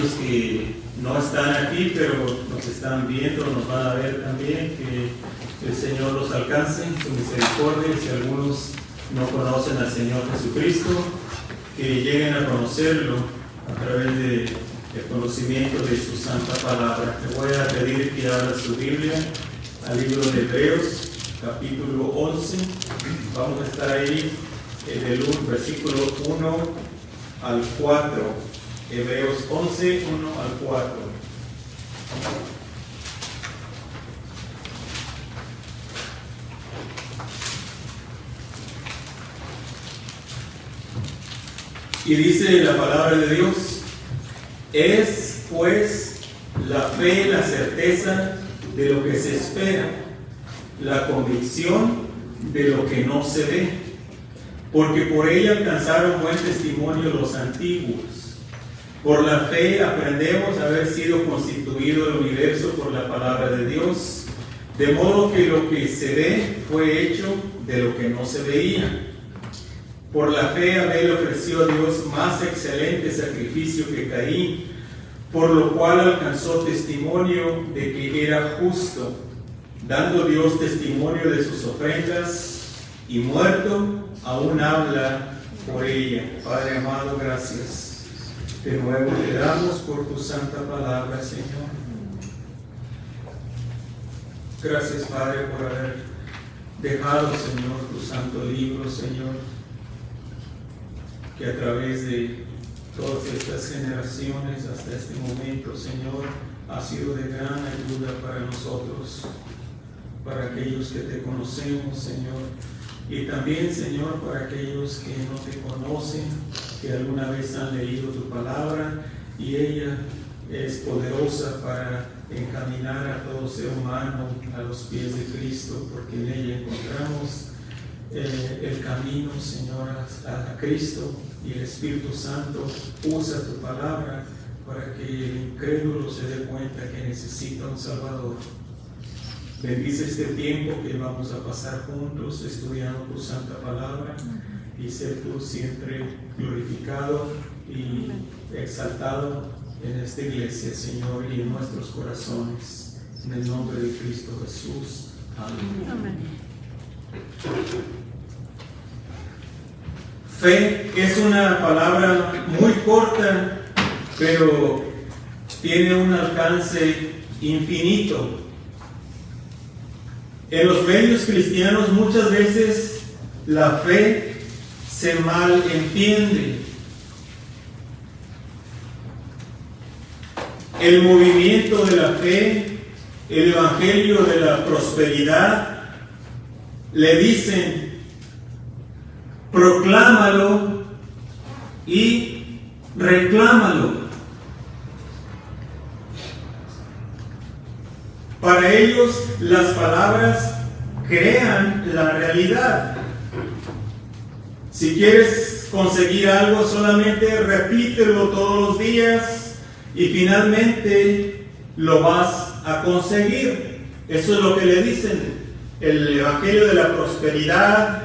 aquellos que no están aquí, pero nos están viendo, nos van a ver también, que el Señor los alcance en su misericordia. Si algunos no conocen al Señor Jesucristo, que lleguen a conocerlo a través del conocimiento de su santa palabra. Te voy a pedir que abra su Biblia al libro de Hebreos, capítulo 11. Vamos a estar ahí del versículo 1 al 4. Hebreos 11, 1 al 4. Y dice la palabra de Dios: es pues la fe, la certeza de lo que se espera, la convicción de lo que no se ve, porque por ella alcanzaron buen testimonio los antiguos. Por la fe aprendemos a haber sido constituido el universo por la palabra de Dios, de modo que lo que se ve fue hecho de lo que no se veía. Por la fe Abel ofreció a Dios más excelente sacrificio que Caín, por lo cual alcanzó testimonio de que era justo, dando Dios testimonio de sus ofrendas, y muerto aún habla por ella. Padre amado, gracias. De nuevo te damos por tu santa palabra, Señor. Gracias, Padre, por haber dejado, Señor, tu santo libro, Señor, que a través de todas estas generaciones hasta este momento, Señor, ha sido de gran ayuda para nosotros, para aquellos que te conocemos, Señor, y también, Señor, para aquellos que no te conocen, que alguna vez han leído tu palabra, y ella es poderosa para encaminar a todo ser humano a los pies de Cristo, porque en ella encontramos el camino, Señor, a Cristo, y el Espíritu Santo usa tu palabra para que el incrédulo se dé cuenta que necesita un Salvador. Bendice este tiempo que vamos a pasar juntos estudiando tu santa palabra, y ser tú siempre glorificado y exaltado en esta iglesia, Señor, y en nuestros corazones. En el nombre de Cristo Jesús. Amén. Amén. Fe es una palabra muy corta, pero tiene un alcance infinito. En los medios cristianos muchas veces la fe se mal entiende. El movimiento de la fe, el evangelio de la prosperidad, le dicen: proclámalo y reclámalo. Para ellos las palabras crean la realidad. Si quieres conseguir algo, solamente repítelo todos los días y finalmente lo vas a conseguir. Eso es lo que le dicen: el evangelio de la prosperidad,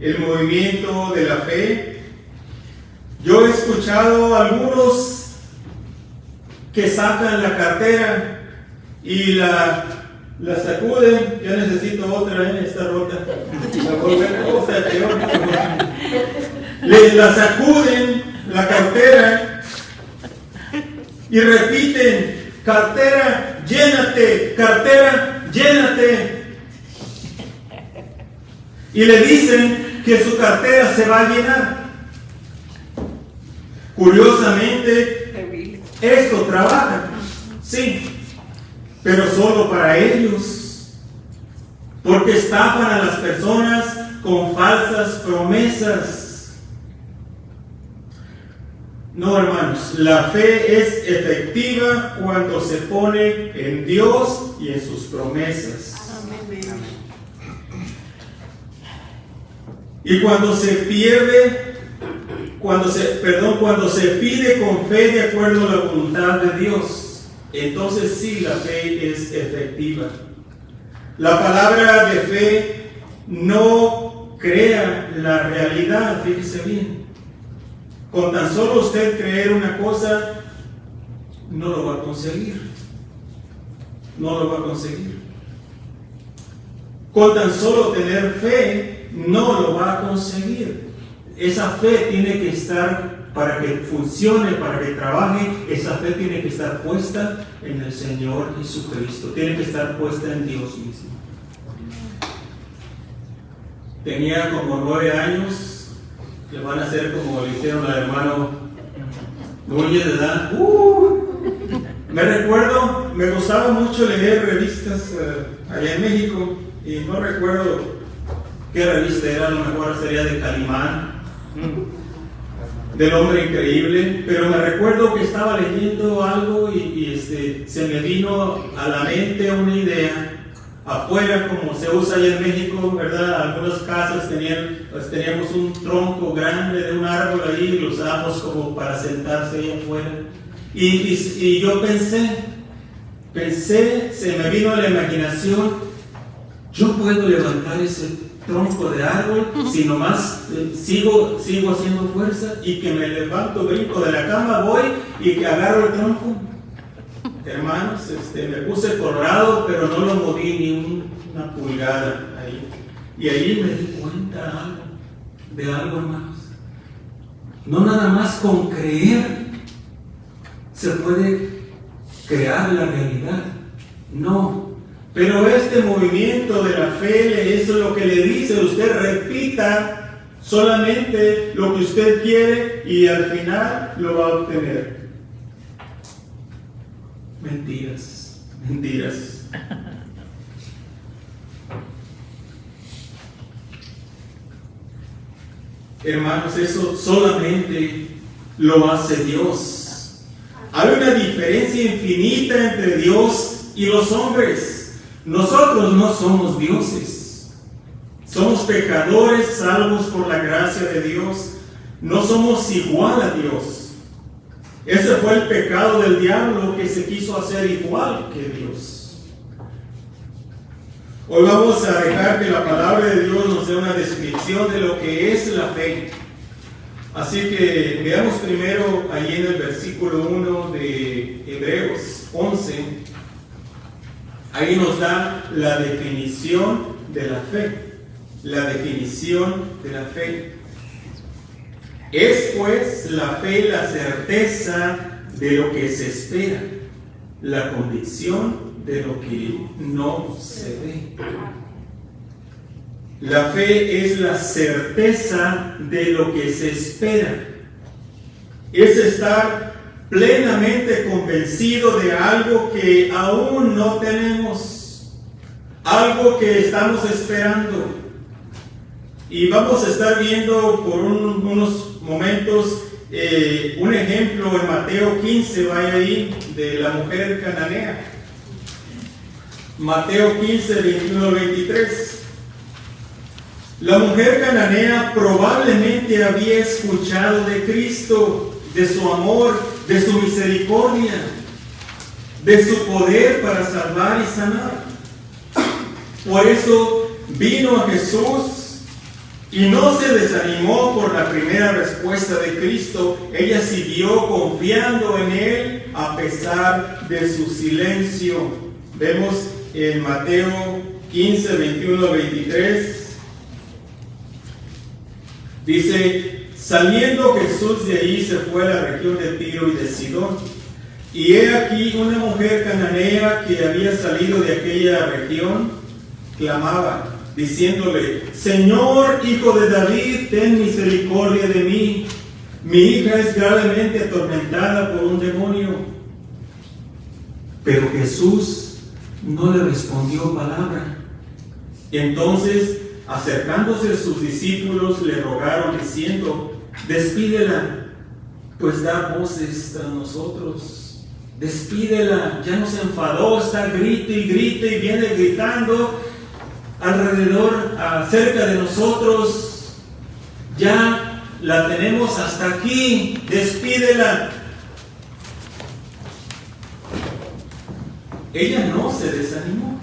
el movimiento de la fe. Yo he escuchado a algunos que sacan la cartera y la sacuden. Yo necesito otra, está rota. La sacuden la cartera y repiten: cartera, llénate, cartera, llénate. Y le dicen que su cartera se va a llenar. Curiosamente, esto trabaja, sí, pero solo para ellos, porque estafan a las personas con falsas promesas. No, hermanos, la fe es efectiva cuando se pone en Dios y en sus promesas. Y cuando se pide con fe de acuerdo a la voluntad de Dios, entonces sí, la fe es efectiva. La palabra de fe no crea la realidad, fíjese bien. Con tan solo usted creer una cosa, no lo va a conseguir. No lo va a conseguir. Con tan solo tener fe, no lo va a conseguir. Esa fe tiene que estar, para que funcione, para que trabaje, esa fe tiene que estar puesta en el Señor Jesucristo. Tiene que estar puesta en Dios mismo. Tenía como 9 años, que van a ser como le hicieron al hermano Núñez, ¿verdad? Me recuerdo, me gustaba mucho leer revistas allá en México, y no recuerdo qué revista era, a lo mejor sería de Calimán, del Hombre Increíble, pero me recuerdo que estaba leyendo algo y se me vino a la mente una idea. Afuera, como se usa allá en México, ¿verdad? Algunas casas teníamos un tronco grande de un árbol ahí y lo usábamos como para sentarse ahí afuera. Y yo pensé, se me vino a la imaginación, yo puedo levantar ese tronco de árbol si nomás sigo haciendo fuerza, y que me levanto, brinco de la cama, voy y que agarro el tronco. Hermanos, me puse colorado, pero no lo moví ni una pulgada ahí. Y ahí me di cuenta de algo, hermanos. No nada más con creer se puede crear la realidad. No. Pero este movimiento de la fe, eso es lo que le dice. Usted repita solamente lo que usted quiere y al final lo va a obtener. Mentiras, mentiras. Hermanos, eso solamente lo hace Dios. Hay una diferencia infinita entre Dios y los hombres. Nosotros no somos dioses. Somos pecadores salvos por la gracia de Dios. No somos igual a Dios. Ese fue el pecado del diablo, que se quiso hacer igual que Dios. Hoy vamos a dejar que la palabra de Dios nos dé una descripción de lo que es la fe. Así que veamos primero ahí en el versículo 1 de Hebreos 11. Ahí nos da la definición de la fe. La definición de la fe. Es pues la fe la certeza de lo que se espera, la convicción de lo que no se ve. La fe es la certeza de lo que se espera. Es estar plenamente convencido de algo que aún no tenemos, algo que estamos esperando. Y vamos a estar viendo por unos momentos un ejemplo en Mateo 15, vaya ahí, de la mujer cananea. Mateo 15, 21 al 23. La mujer cananea probablemente había escuchado de Cristo, de su amor, de su misericordia, de su poder para salvar y sanar. Por eso vino a Jesús y no se desanimó por la primera respuesta de Cristo. Ella siguió confiando en Él a pesar de su silencio. Vemos en Mateo 15, 21 al 23. Dice: saliendo Jesús de allí se fue a la región de Tiro y de Sidón. Y he aquí una mujer cananea que había salido de aquella región, clamaba, diciéndole: Señor, Hijo de David, ten misericordia de mí. Mi hija es gravemente atormentada por un demonio. Pero Jesús no le respondió palabra. Entonces, acercándose a sus discípulos, le rogaron diciendo: despídela, pues da voces tras nosotros. Despídela, ya nos enfadó, está grite y grite y viene gritando alrededor, cerca de nosotros. Ya la tenemos hasta aquí, despídela. Ella no se desanimó.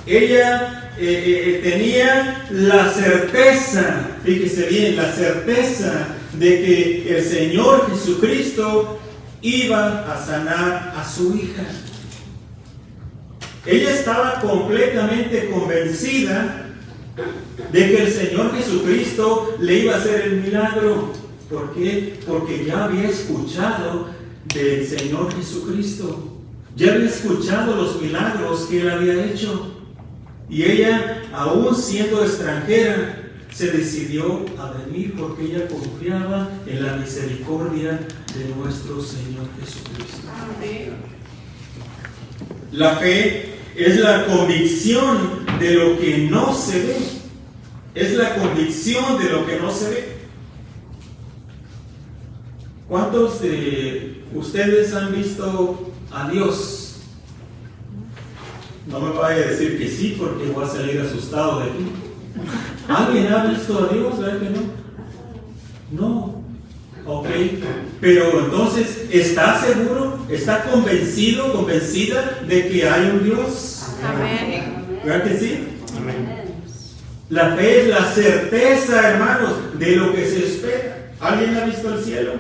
Ella tenía la certeza, fíjese bien, la certeza de que el Señor Jesucristo iba a sanar a su hija. Ella estaba completamente convencida de que el Señor Jesucristo le iba a hacer el milagro. ¿Por qué? Porque ya había escuchado del Señor Jesucristo. Ya había escuchado los milagros que Él había hecho. Y ella, aún siendo extranjera, se decidió a venir porque ella confiaba en la misericordia de nuestro Señor Jesucristo. La fe es la convicción de lo que no se ve. Es la convicción de lo que no se ve. ¿Cuántos de ustedes han visto a Dios? No me vaya a decir que sí, porque voy a salir asustado de aquí. ¿Alguien ha visto a Dios? ¿Verdad que no? No. Ok. Pero entonces, ¿está seguro? ¿Está convencido, convencida de que hay un Dios? Amén. ¿Verdad que sí? Amén. La fe es la certeza, hermanos, de lo que se espera. ¿Alguien ha visto el cielo?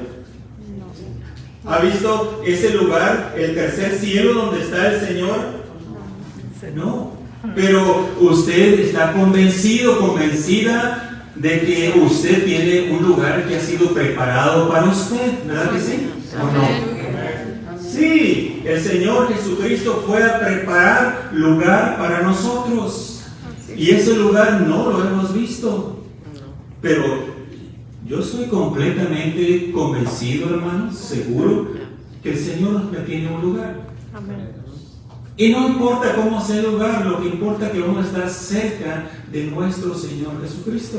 ¿Ha visto ese lugar, el tercer cielo donde está el Señor? No. Pero usted está convencido, convencida de que usted tiene un lugar que ha sido preparado para usted, ¿verdad que sí? ¿O no? Sí, el Señor Jesucristo fue a preparar lugar para nosotros. Y ese lugar no lo hemos visto. Pero yo estoy completamente convencido, hermanos, seguro, que el Señor me tiene un lugar. Amén. Y no importa cómo sea el lugar, lo que importa es que vamos a estar cerca de nuestro Señor Jesucristo.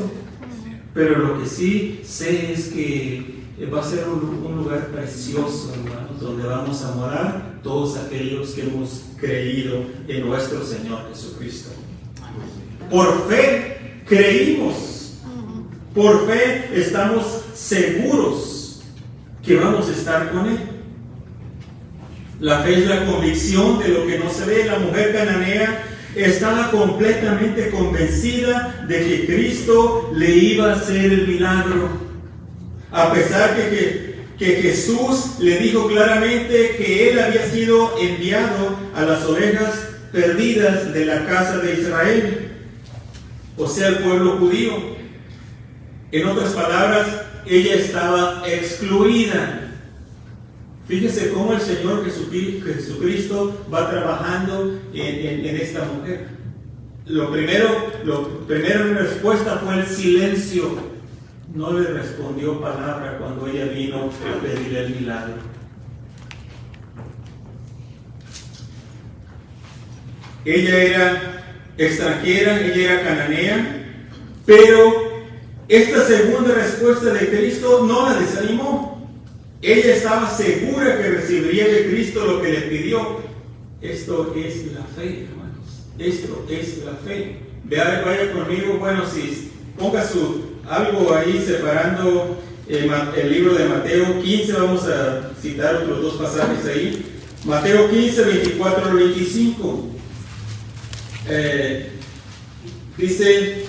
Pero lo que sí sé es que va a ser un lugar precioso, hermanos, donde vamos a morar todos aquellos que hemos creído en nuestro Señor Jesucristo. Por fe creímos. Por fe estamos seguros que vamos a estar con Él. La fe es la convicción de lo que no se ve. La mujer cananea estaba completamente convencida de que Cristo le iba a hacer el milagro. A pesar que Jesús le dijo claramente que Él había sido enviado a las ovejas perdidas de la casa de Israel, o sea, el pueblo judío. En otras palabras, ella estaba excluida. Fíjese cómo el Señor Jesucristo va trabajando en esta mujer. Lo primero en respuesta fue el silencio. No le respondió palabra cuando ella vino a pedirle el milagro. Ella era extranjera, ella era cananea, pero esta segunda respuesta de Cristo no la desanimó. Ella estaba segura que recibiría de Cristo lo que le pidió. Esto es la fe, hermanos. Esto es la fe. Vaya conmigo, bueno, si ponga algo ahí separando el libro de Mateo 15, vamos a citar otros dos pasajes ahí. Mateo 15, 24 al 25. Dice,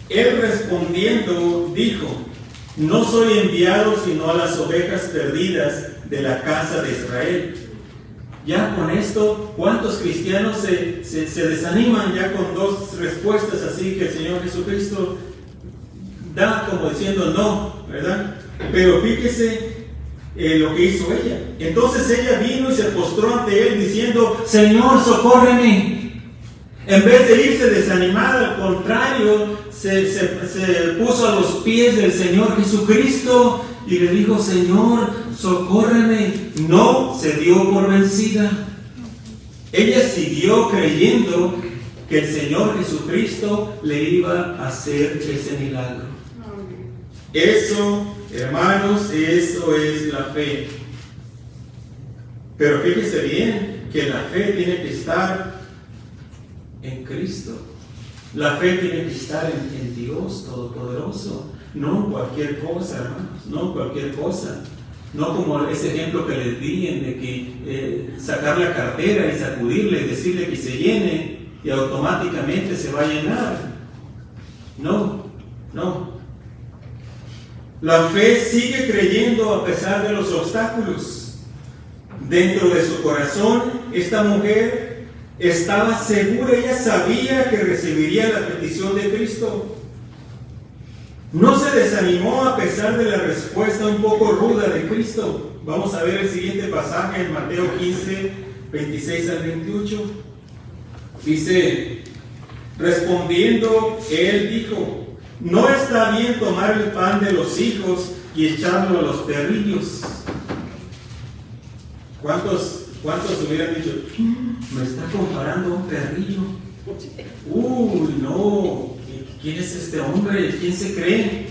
Él respondiendo dijo: no soy enviado sino a las ovejas perdidas de la casa de Israel. Ya con esto, ¿cuántos cristianos se desaniman ya con dos respuestas así que el Señor Jesucristo da como diciendo no, ¿verdad? Pero fíjese lo que hizo ella. Entonces ella vino y se postró ante Él diciendo: Señor, socórreme. En vez de irse desanimada, al contrario, se puso a los pies del Señor Jesucristo y le dijo: Señor, socórreme. No se dio por vencida. Ella siguió creyendo que el Señor Jesucristo le iba a hacer ese milagro. Eso, hermanos, eso es la fe. Pero fíjese bien que la fe tiene que estar en Cristo. La fe tiene que estar en Dios Todopoderoso, no en cualquier cosa, hermanos, no en cualquier cosa. No como ese ejemplo que les di de que sacar la cartera y sacudirle y decirle que se llene y automáticamente se va a llenar. No. La fe sigue creyendo a pesar de los obstáculos. Dentro de su corazón, esta mujer estaba segura, ella sabía que recibiría la petición de Cristo. No se desanimó a pesar de la respuesta un poco ruda de Cristo. Vamos a ver el siguiente pasaje en Mateo 15, 26 al 28. Dice, respondiendo, él dijo, no está bien tomar el pan de los hijos y echarlo a los perrillos. ¿Cuántos hubieran dicho, me está comparando a un perrillo? No, ¿quién es este hombre? ¿Quién se cree?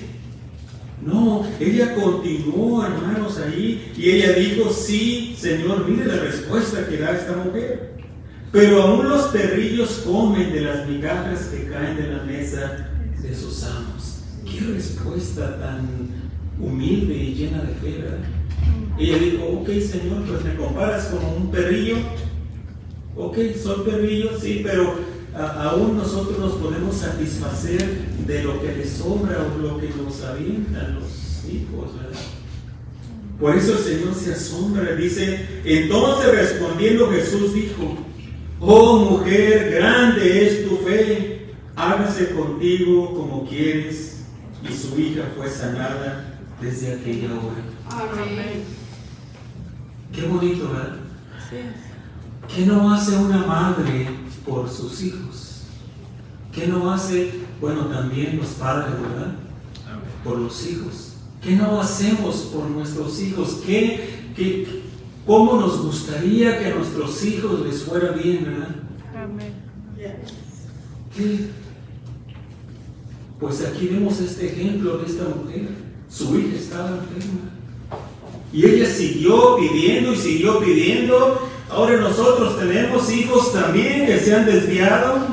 No, ella continuó, hermanos, ahí, y ella dijo, sí, Señor, mire la respuesta que da esta mujer. Pero aún los perrillos comen de las migajas que caen de la mesa de sus amos. Qué respuesta tan humilde y llena de fe, ¿verdad? Ella dijo, ok, Señor, pues me comparas como un perrillo. Ok, soy perrillo, sí, pero aún nosotros nos podemos satisfacer de lo que les sobra o lo que nos avientan los hijos, ¿verdad? Por eso el Señor se asombra, dice, entonces respondiendo Jesús dijo, oh mujer, grande es tu fe, hágase contigo como quieres. Y su hija fue sanada desde aquella hora. Amén. Qué bonito, ¿verdad? Sí. ¿Qué no hace una madre por sus hijos? ¿Qué no hace, bueno, también los padres, ¿verdad? Por los hijos. ¿Qué no hacemos por nuestros hijos? ¿Cómo nos gustaría que a nuestros hijos les fuera bien, ¿verdad? Amén. ¿Qué? Pues aquí vemos este ejemplo de esta mujer. Su hija estaba enferma. Y ella siguió pidiendo y siguió pidiendo. Ahora nosotros tenemos hijos también que se han desviado,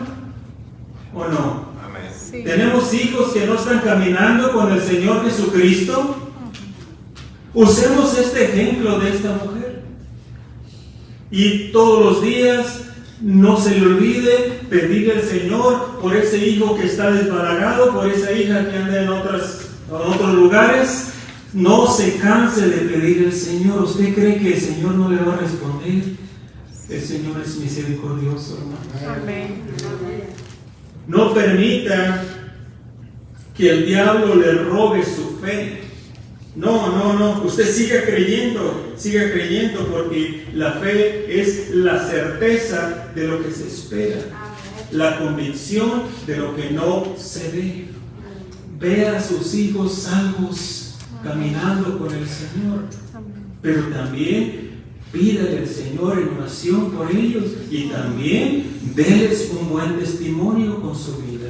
¿o no? Amén. Sí. Tenemos hijos que no están caminando con el Señor Jesucristo. Usemos este ejemplo de esta mujer. Y todos los días no se le olvide pedirle al Señor por ese hijo que está desbaragado, por esa hija que anda en otros lugares. No se canse de pedir al Señor. ¿Usted cree que el Señor no le va a responder? El Señor es misericordioso, hermano. Amén. No permita que el diablo le robe su fe. No. Usted siga creyendo porque la fe es la certeza de lo que se espera, la convicción de lo que no se ve. Vea a sus hijos salvos caminando con el Señor, pero también pídale al Señor en oración por ellos y también déles un buen testimonio con su vida.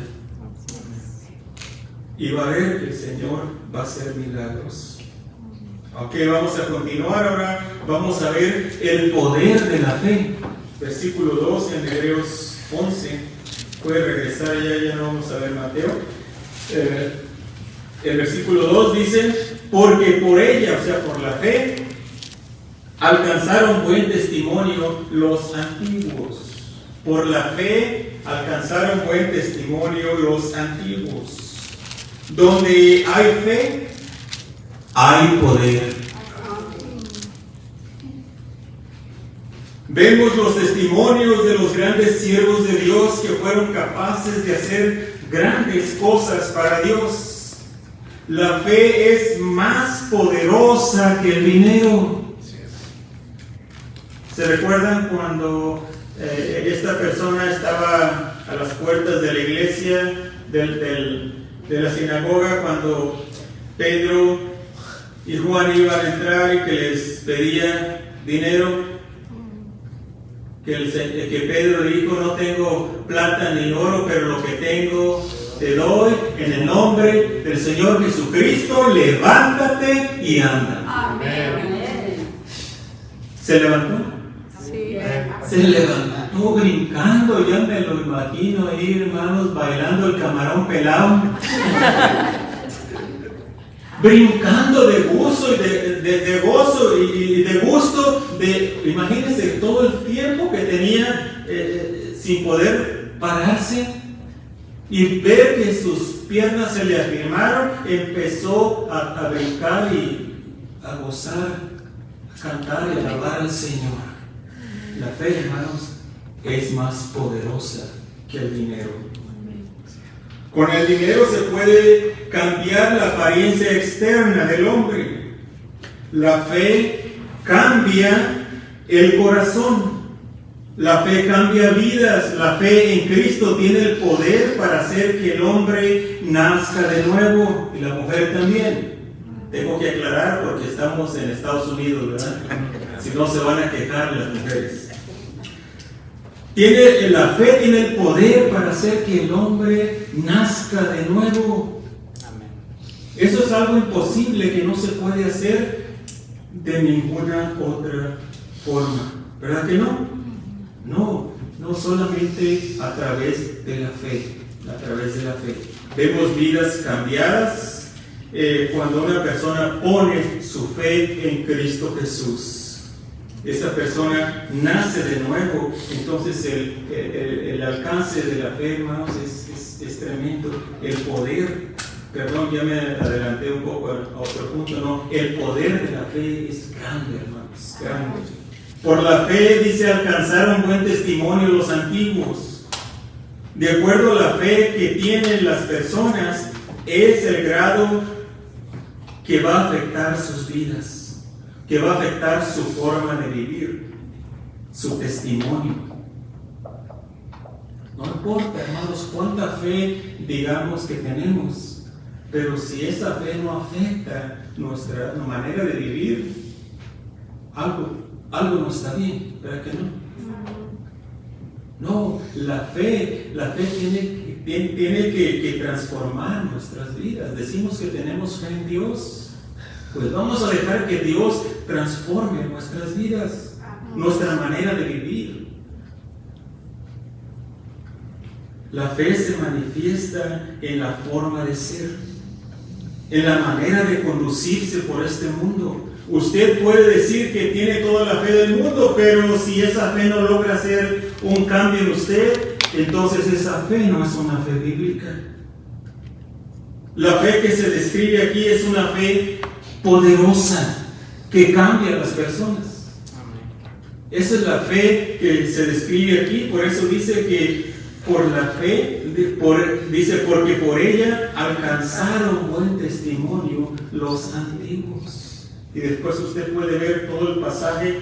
Y va a ver que el Señor va a hacer milagros. Ok, vamos a continuar ahora. Vamos a ver el poder de la fe. Versículo 2 en Hebreos 11. Puede regresar ya no vamos a ver Mateo. El versículo 2 dice, porque por ella, o sea, por la fe, alcanzaron buen testimonio los antiguos. Por la fe alcanzaron buen testimonio los antiguos. Donde hay fe, hay poder. Vemos los testimonios de los grandes siervos de Dios que fueron capaces de hacer grandes cosas para Dios. La fe es más poderosa que el dinero. ¿Se recuerdan cuando esta persona estaba a las puertas de la iglesia, de la sinagoga, cuando Pedro y Juan iban a entrar y que les pedía dinero? Que Pedro dijo, no tengo plata ni oro, pero lo que tengo te doy, en el nombre del Señor Jesucristo, levántate y anda. Amén. ¿Se levantó? Sí. Se levantó brincando, ya me lo imagino ahí, hermanos, bailando el camarón pelado. Brincando de gozo y de gozo y de gusto, imagínense todo el tiempo que tenía sin poder pararse, y ver que sus piernas se le afirmaron, empezó a brincar y a gozar cantar y alabar al Señor. La fe, hermanos, es más poderosa que el dinero. Con el dinero se puede cambiar la apariencia externa del hombre. La fe cambia el corazón. La fe cambia vidas. La fe en Cristo tiene el poder para hacer que el hombre nazca de nuevo y la mujer también. Tengo que aclarar porque estamos en Estados Unidos, ¿verdad? Si no se van a quejar las mujeres. La fe tiene el poder para hacer que el hombre nazca de nuevo. Eso es algo imposible que no se puede hacer de ninguna otra forma. ¿Verdad que no? No solamente a través de la fe. A través de la fe. Vemos vidas cambiadas cuando una persona pone su fe en Cristo Jesús. Esa persona nace de nuevo. Entonces el alcance de la fe, hermanos, es tremendo. El poder, perdón, ya me adelanté un poco a otro punto, no, el poder de la fe es grande, hermanos, grande. Por la fe, dice, alcanzaron buen testimonio los antiguos. De acuerdo a la fe que tienen las personas, es el grado que va a afectar sus vidas, que va a afectar su forma de vivir, su testimonio. No importa, hermanos, cuánta fe digamos que tenemos, pero si esa fe no afecta nuestra manera de vivir, algo no está bien, ¿verdad que no? No, la fe tiene que transformar nuestras vidas. Decimos que tenemos fe en Dios, pues vamos a dejar que Dios transforme nuestras vidas, nuestra manera de vivir. La fe se manifiesta en la forma de ser, en la manera de conducirse por este mundo. Usted puede decir que tiene toda la fe del mundo, pero si esa fe no logra hacer un cambio en usted, entonces esa fe no es una fe bíblica. La fe que se describe aquí es una fe poderosa que cambia a las personas. Esa es la fe que se describe aquí. Por eso dice que por la fe, dice, porque por ella alcanzaron buen testimonio los antiguos. Y después usted puede ver todo el pasaje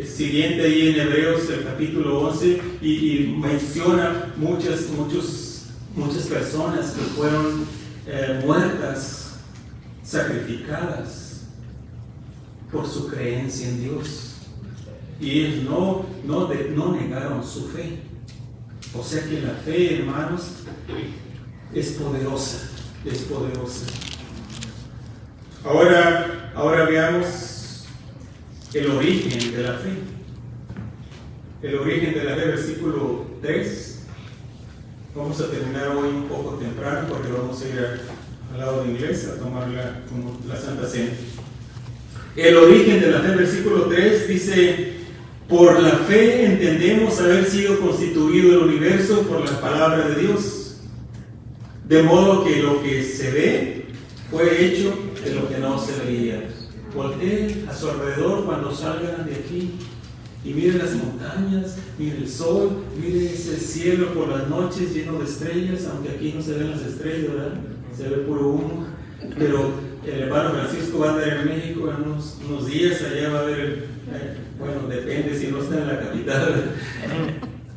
siguiente ahí en Hebreos, el capítulo 11, y menciona muchas personas que fueron muertas, sacrificadas por su creencia en Dios. Y ellos no negaron su fe. O sea que la fe, hermanos, es poderosa, es poderosa. Ahora veamos el origen de la fe. El origen de la fe, versículo 3. Vamos a terminar hoy un poco temprano porque vamos a ir al lado de inglés a tomar la Santa Cena. El origen de la fe, versículo 3, dice: por la fe entendemos haber sido constituido el universo por la palabra de Dios, de modo que lo que se ve fue hecho de lo que no se veía. Volteen a su alrededor cuando salgan de aquí y miren las montañas, miren el sol, miren ese cielo por las noches lleno de estrellas, aunque aquí no se ven las estrellas, ¿verdad? Se ve puro humo. Pero el hermano Francisco va a andar en México en unos días, allá va a ver, bueno, depende si no está en la capital,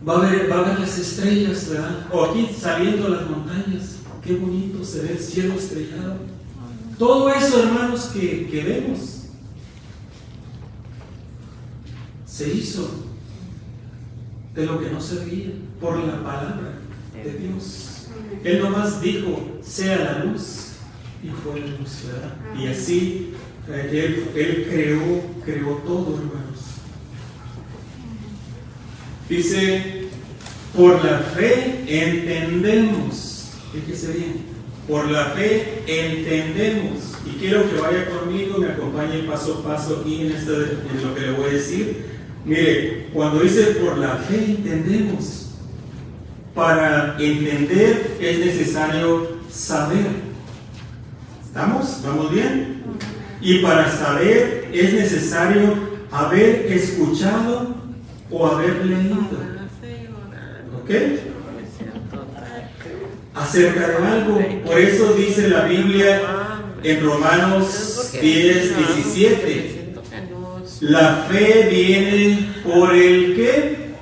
va a ver las estrellas, ¿verdad? O aquí saliendo a las montañas, qué bonito se ve el cielo estrellado. Todo eso, hermanos, que vemos se hizo de lo que no se veía por la palabra de Dios. Él nomás dijo: sea la luz, y fue la luz, ¿verdad? Y así él creó todo, hermanos. Dice: por la fe entendemos. Fíjese bien. Por la fe entendemos. Y quiero que vaya conmigo, me acompañe paso a paso aquí en lo que le voy a decir. Mire, cuando dice por la fe entendemos, para entender es necesario saber. ¿Estamos? ¿Vamos bien? Y para saber es necesario haber escuchado o haber leído. ¿Ok? Acerca de algo. Por eso dice la Biblia en Romanos 10:17. La fe viene por el ¿qué?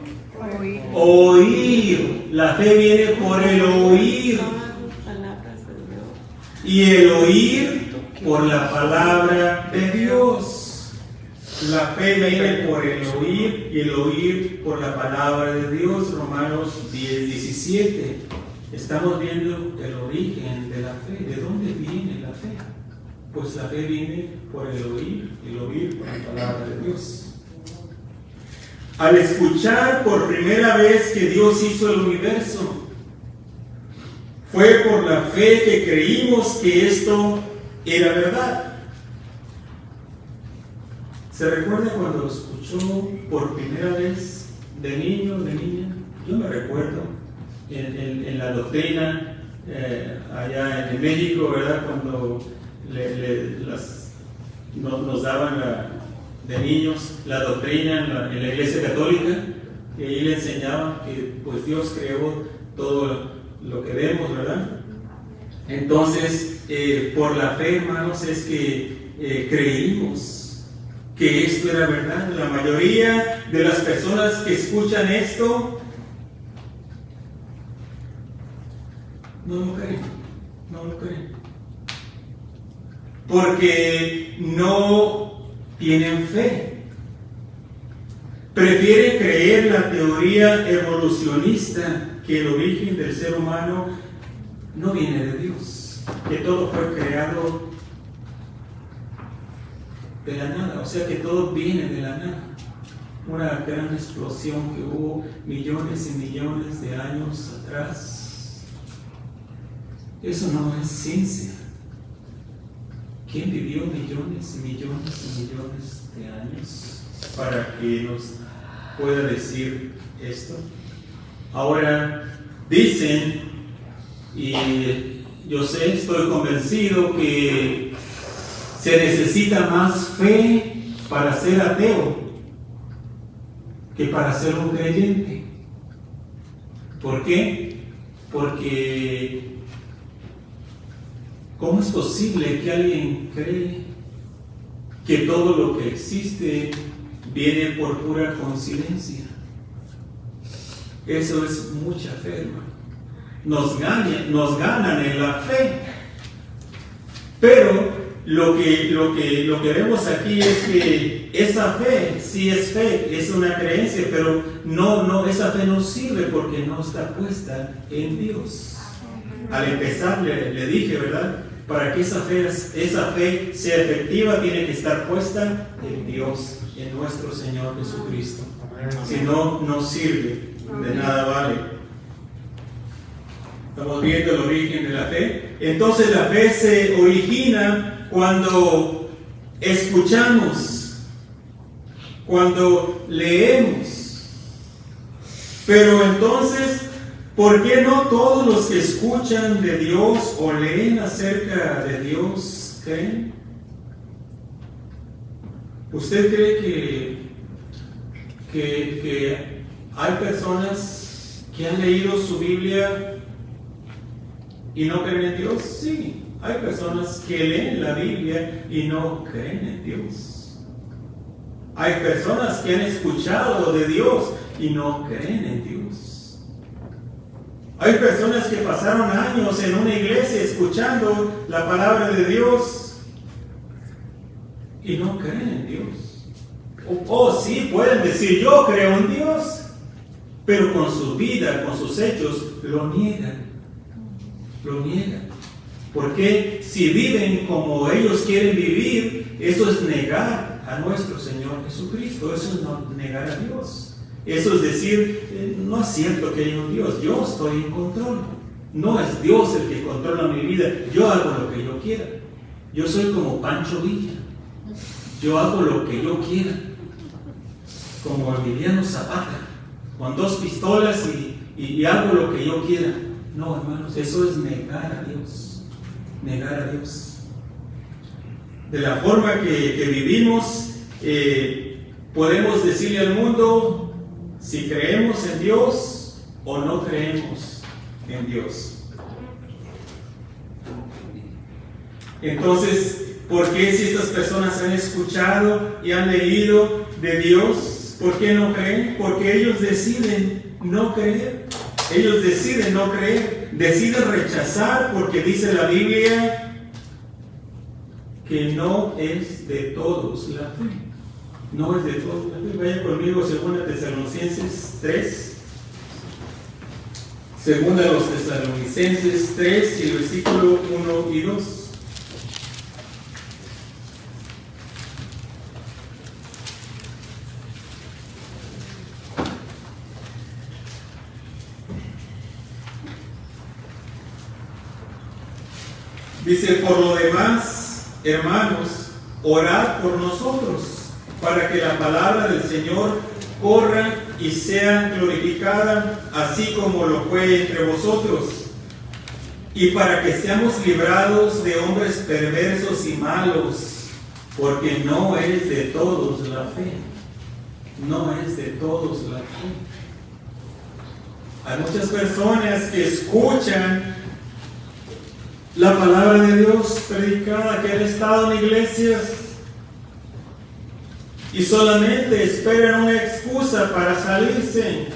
Oír. La fe viene por el oír. Y el oír por la palabra de Dios. La fe viene por el oír y el oír por la palabra de Dios. Romanos 10:17. Estamos viendo el origen de la fe. ¿De dónde viene la fe? Pues la fe viene por el oír y el oír por la palabra de Dios. Al escuchar por primera vez que Dios hizo el universo, fue por la fe que creímos que esto era verdad. ¿Se recuerda cuando lo escuchó por primera vez de niño, de niña? Yo me recuerdo en la doctrina allá en México, ¿verdad? Cuando nos daban de niños la doctrina en la iglesia católica, y ahí le enseñaban que pues Dios creó todo lo que vemos, ¿verdad? Entonces, por la fe, hermanos, es que creímos que esto era verdad. La mayoría de las personas que escuchan esto no lo creen, porque no tienen fe. Prefieren creer la teoría evolucionista, que el origen del ser humano no viene de Dios, que todo fue creado de la nada, o sea que todo viene de la nada. Una gran explosión que hubo millones y millones de años atrás. Eso no es ciencia. ¿Quién vivió millones y millones y millones de años para que nos pueda decir esto? Ahora dicen, y yo sé, estoy convencido que se necesita más fe para ser ateo que para ser un creyente. ¿Por qué? Porque ¿cómo es posible que alguien cree que todo lo que existe viene por pura coincidencia? Eso es mucha fe, hermano. Nos ganan en la fe. Pero lo que vemos aquí es que esa fe, sí es fe, es una creencia, pero esa fe no sirve porque no está puesta en Dios. Al empezar le dije, ¿verdad? Para que esa fe sea efectiva, tiene que estar puesta en Dios, en nuestro Señor Jesucristo. Si no, no sirve, de nada vale. Estamos viendo el origen de la fe. Entonces la fe se origina cuando escuchamos, cuando leemos. Pero entonces, ¿por qué no todos los que escuchan de Dios o leen acerca de Dios creen? ¿Usted cree que hay personas que han leído su Biblia y no creen en Dios? Sí, hay personas que leen la Biblia y no creen en Dios. Hay personas que han escuchado de Dios y no creen en Dios. Hay personas que pasaron años en una iglesia escuchando la palabra de Dios y no creen en Dios. Sí, pueden decir yo creo en Dios, pero con su vida, con sus hechos, lo niegan. Porque si viven como ellos quieren vivir, eso es negar a nuestro Señor Jesucristo, eso es no negar a Dios. Eso es decir, no es cierto que hay un Dios, yo estoy en control. No es Dios el que controla mi vida, yo hago lo que yo quiera. Yo soy como Pancho Villa, yo hago lo que yo quiera. Como Emiliano Zapata, con 2 pistolas y hago lo que yo quiera. No, hermanos, eso es negar a Dios. Negar a Dios. de la forma que vivimos, podemos decirle al mundo si creemos en Dios o no creemos en Dios. Entonces, ¿por qué si estas personas han escuchado y han leído de Dios, por qué no creen? Porque ellos deciden no creer. Ellos deciden no creer, deciden rechazar, porque dice la Biblia que no es de todos la fe. No es de todos la fe. Vaya conmigo, 2 Tesalonicenses 3. 2 Tesalonicenses 3 y el versículo 1 y 2. Dice, por lo demás, hermanos, orad por nosotros, para que la palabra del Señor corra y sea glorificada, así como lo fue entre vosotros, y para que seamos librados de hombres perversos y malos, porque no es de todos la fe. No es de todos la fe. Hay muchas personas que escuchan la palabra de Dios predicada, que han estado en iglesias y solamente esperan una excusa para salirse.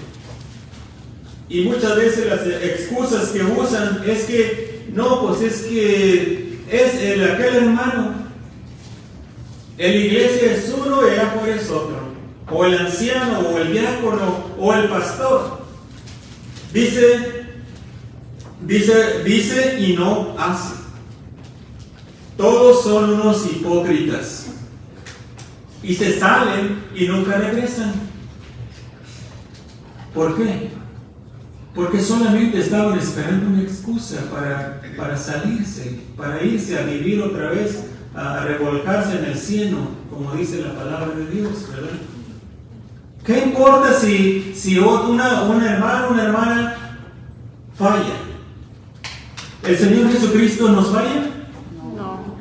Y muchas veces las excusas que usan es que, no, pues es que es aquel hermano, en la iglesia es uno y allá afuera es otro, o el anciano, o el diácono, o el pastor. Dice y no hace. Todos son unos hipócritas. Y se salen y nunca regresan. ¿Por qué? Porque solamente estaban esperando una excusa para salirse, para irse a vivir otra vez, a revolcarse en el cieno, como dice la palabra de Dios, ¿verdad? ¿Qué importa si un hermano, una hermana falla? ¿El Señor Jesucristo nos falla? No.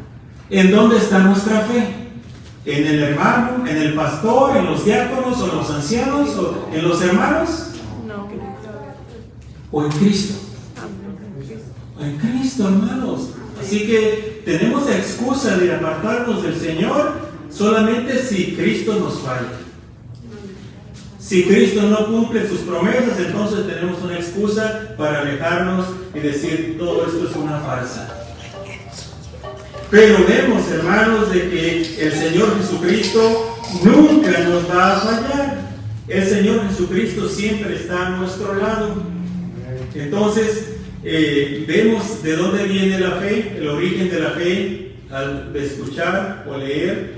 ¿En dónde está nuestra fe? ¿En el hermano, en el pastor, en los diáconos, o en los ancianos, o en los hermanos? No. ¿O en Cristo? Amén. En Cristo, hermanos. Así que tenemos la excusa de apartarnos del Señor solamente si Cristo nos falla. Si Cristo no cumple sus promesas, entonces tenemos una excusa para alejarnos y decir, todo esto es una farsa. Pero vemos, hermanos, de que el Señor Jesucristo nunca nos va a fallar. El Señor Jesucristo siempre está a nuestro lado. Entonces, vemos de dónde viene la fe, el origen de la fe, al escuchar o leer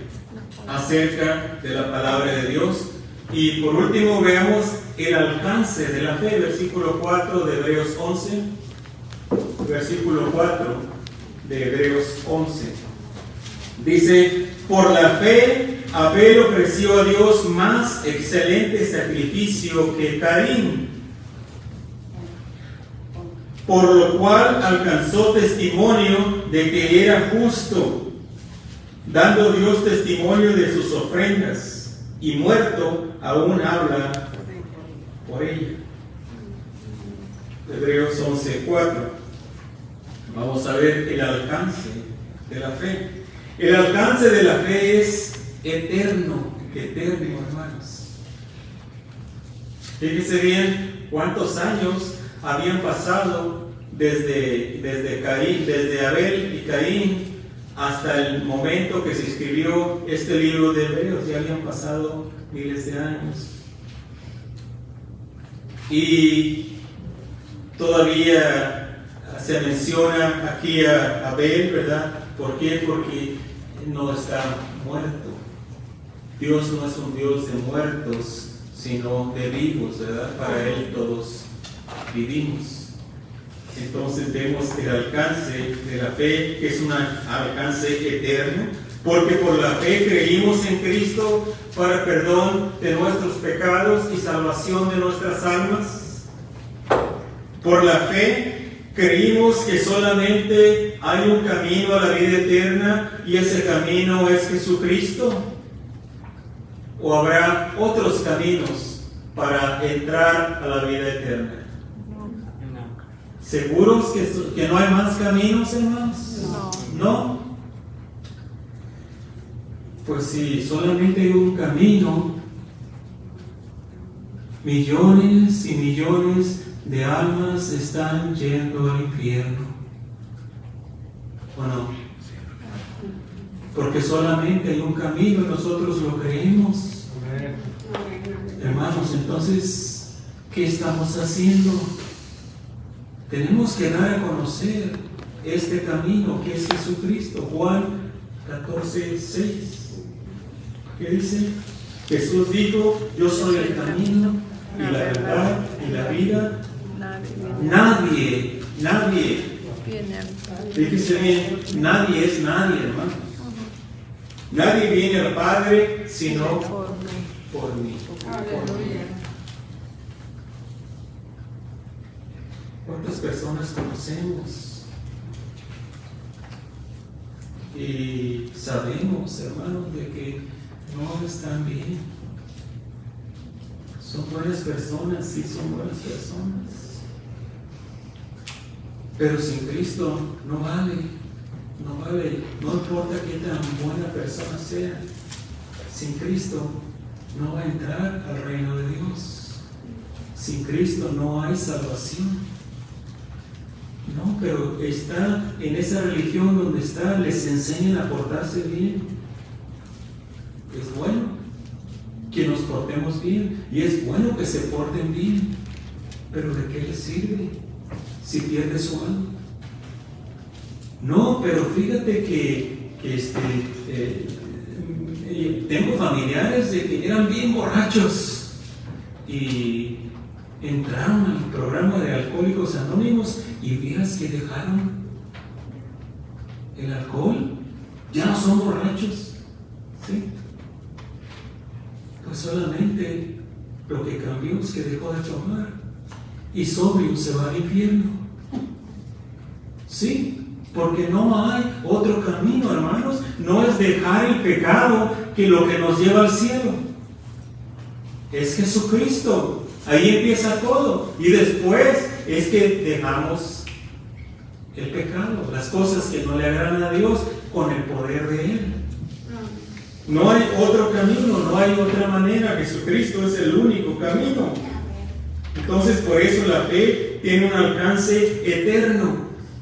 acerca de la palabra de Dios. Y por último veamos el alcance de la fe, versículo 4 de Hebreos 11. Versículo 4 de Hebreos 11. Dice, por la fe Abel ofreció a Dios más excelente sacrificio que Caín, por lo cual alcanzó testimonio de que era justo, dando Dios testimonio de sus ofrendas, y muerto aún habla por ella. Hebreos 11:4. Vamos a ver el alcance de la fe. El alcance de la fe es eterno, hermanos. Fíjense bien cuántos años habían pasado desde Caín, desde Abel y Caín, hasta el momento que se escribió este libro de Hebreos. Ya habían pasado miles de años. Y todavía se menciona aquí a Abel, ¿verdad? ¿Por qué? Porque no está muerto. Dios no es un Dios de muertos, sino de vivos, ¿verdad? Para Él todos vivimos. Entonces vemos el alcance de la fe, que es un alcance eterno, porque por la fe creímos en Cristo para perdón de nuestros pecados y salvación de nuestras almas. Por la fe Creímos que solamente hay un camino a la vida eterna y ese camino es Jesucristo. ¿O habrá otros caminos para entrar a la vida eterna? ¿Seguros que no hay más caminos, hermanos? ¿No? Pues si solamente hay un camino, millones y millones de almas están yendo al infierno. ¿O no? Porque solamente hay un camino y nosotros lo creemos. Hermanos, entonces, ¿qué estamos haciendo? Tenemos que dar a conocer este camino que es Jesucristo. Juan 14:6. ¿Qué dice? Jesús dijo: yo soy el camino y la verdad y la vida. Nadie, fíjese bien, nadie es nadie, hermano. Nadie viene al Padre sino por mí. ¿Cuántas personas conocemos? Y sabemos, hermanos, de que no están bien. Son buenas personas, sí, son buenas personas. Pero sin Cristo no vale, no importa qué tan buena persona sea. Sin Cristo no va a entrar al reino de Dios. Sin Cristo no hay salvación. No, pero está en esa religión donde está, les enseñan a portarse bien. Es bueno que nos portemos bien y es bueno que se porten bien, pero ¿de qué les sirve si pierde su alma? No, pero fíjate que tengo familiares de que eran bien borrachos y entraron al programa de Alcohólicos Anónimos y vieras que dejaron el alcohol, ya no son borrachos, ¿sí? Pues solamente lo que cambió es que dejó de tomar y sobrio se va al infierno. Sí, porque no hay otro camino, hermanos. No es dejar el pecado que lo que nos lleva al cielo. Es Jesucristo. Ahí empieza todo. Y después es que dejamos el pecado, las cosas que no le agradan a Dios, con el poder de Él. No hay otro camino, no hay otra manera. Jesucristo es el único camino. Entonces, por eso la fe tiene un alcance eterno,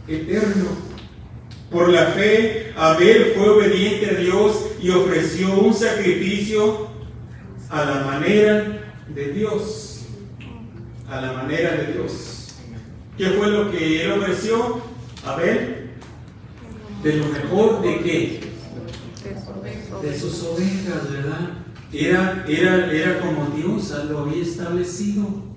eterno. Por la fe, Abel fue obediente a Dios y ofreció un sacrificio a la manera de Dios. A la manera de Dios. ¿Qué fue lo que él ofreció? Abel, de lo mejor de qué? De sus ovejas, ¿verdad? Era como Dios lo había establecido.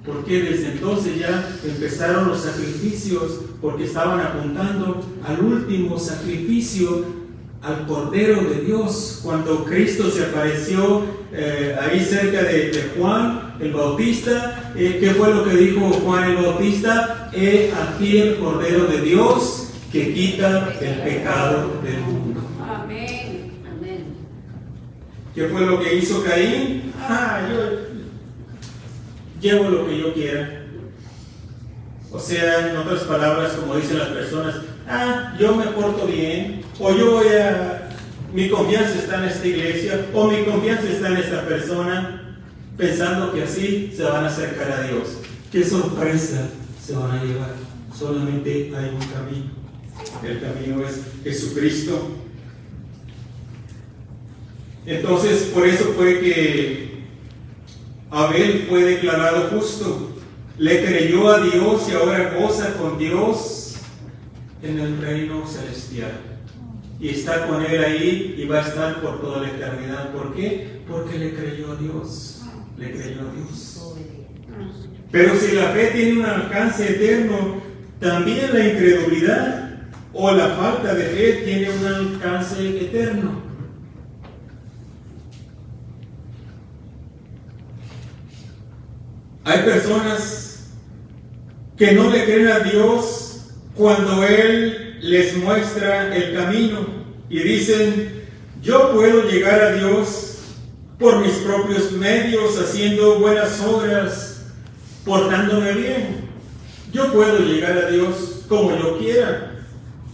Porque desde entonces ya empezaron los sacrificios, porque estaban apuntando al último sacrificio, al Cordero de Dios. Cuando Cristo se apareció ahí cerca de Juan el Bautista, ¿qué fue lo que dijo Juan el Bautista? He aquí el Cordero de Dios que quita el pecado del mundo. Amén. Amén. ¿Qué fue lo que hizo Caín? Yo llevo lo que yo quiera. O sea, en otras palabras, como dicen las personas, yo me porto bien, o mi confianza está en esta iglesia, o mi confianza está en esta persona, pensando que así se van a acercar a Dios. ¡Qué sorpresa se van a llevar! Solamente hay un camino. El camino es Jesucristo. Entonces, por eso fue que Abel fue declarado justo. Le creyó a Dios y ahora goza con Dios en el reino celestial. Y está con Él ahí y va a estar por toda la eternidad. ¿Por qué? Porque le creyó a Dios. Le creyó a Dios. Pero si la fe tiene un alcance eterno, también la incredulidad o la falta de fe tiene un alcance eterno. Hay personas que no le creen a Dios cuando Él les muestra el camino y dicen, yo puedo llegar a Dios por mis propios medios, haciendo buenas obras, portándome bien. Yo puedo llegar a Dios como yo quiera.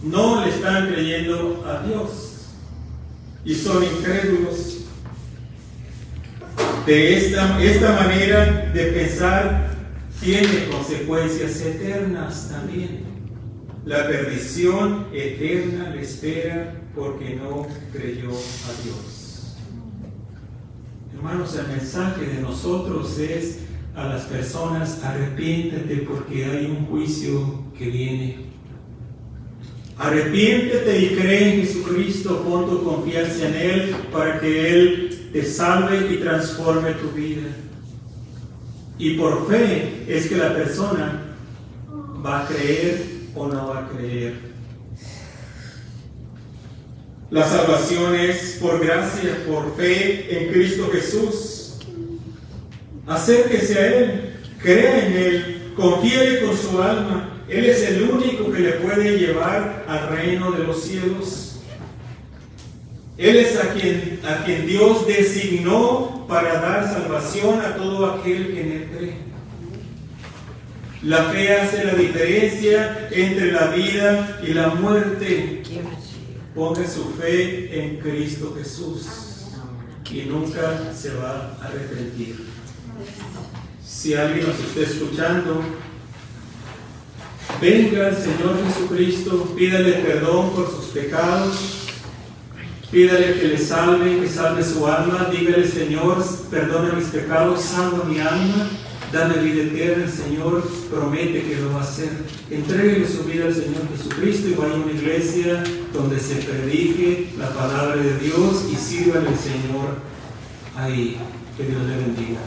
No le están creyendo a Dios y son incrédulos. De esta manera de pensar tiene consecuencias eternas también. La perdición eterna le espera porque no creyó a Dios. Hermanos, el mensaje de nosotros es a las personas: arrepiéntete porque hay un juicio que viene. Arrepiéntete y cree en Jesucristo, pon tu confianza en Él para que Él te salve y transforme tu vida. Y por fe es que la persona va a creer o no va a creer. La salvación es por gracia, por fe en Cristo Jesús. Acérquese a Él, crea en Él, confíe con su alma. Él es el único que le puede llevar al reino de los cielos. Él es a quien Dios designó para dar salvación a todo aquel que en Él cree. La fe hace la diferencia entre la vida y la muerte. Ponga su fe en Cristo Jesús y nunca se va a arrepentir. Si alguien nos está escuchando, venga al Señor Jesucristo, pídale perdón por sus pecados, pídale que le salve, que salve su alma, dígale: Señor, perdona mis pecados, salva mi alma, dame vida eterna. El Señor promete que lo va a hacer. Entréguele su vida al Señor Jesucristo y vaya a una iglesia donde se predique la palabra de Dios y sírvale al Señor ahí. Que Dios le bendiga.